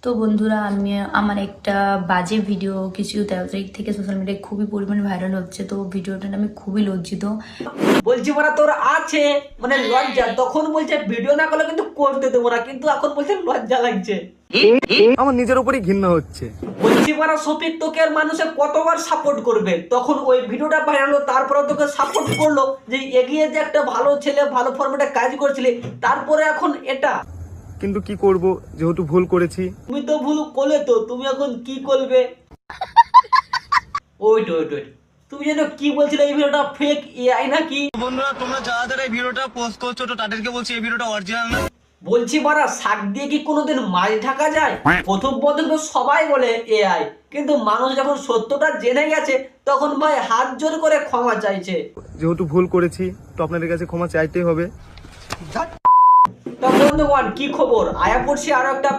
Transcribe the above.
তো বন্ধুরা, আমি আমার একটা বাজে ভিডিও কিছু 13 তারিখ থেকে সোশ্যাল মিডিয়ায় খুবই পরিমাণে ভাইরাল হচ্ছে। তো ভিডিওটা আমি খুবই লজ্জিত। বলছি মানে তোর আছে মানে লজ্জা, তখন বলছে ভিডিও না করলে কিন্তু করতে দেবো না, কিন্তু এখন বলছে লজ্জা লাগছে। আমার নিজের উপরই ঘৃণা হচ্ছে। বলছি মানে শফিক, তোকে আর মানুষে কতবার সাপোর্ট করবে? তখন ওই ভিডিওটা ভাইরাল হলো, তারপরে তোকে সাপোর্ট করলো যে এগিয়ে যে একটা ভালো ছেলে, ভালো ফরম্যাটে কাজ করছিলি, তারপরে এখন এটা। কিন্তু কি করব, যেহেতু ভুল করেছি। তুমি তো ভুল করলে, তো তুমি এখন কি করবে? ওইট ওইট ওইট, তুমি যেন কি বলছিলে এই ভিডিওটা ফেক এআই নাকি? বন্ধুরা, তোমরা যারা এই ভিডিওটা পোস্ট করছো তো তাদেরকে বলছি এই ভিডিওটা অরিজিনাল না। বলছি মারা, শাক দিয়ে কি কোনোদিন মাছ ঢাকা যায়? প্রথম প্রথম তো সবাই বলে এআই, কিন্তু মানুষ যখন সত্যটা জেনে গেছে তখন ভাই হাত জোর করে ক্ষমা চাইছে। যেহেতু ভুল করেছি তো আপনাদের কাছে ক্ষমা চাইতেই হবে। তো বন্ধুগণ, কি খবর? আয়া পড়ছি আরো একটা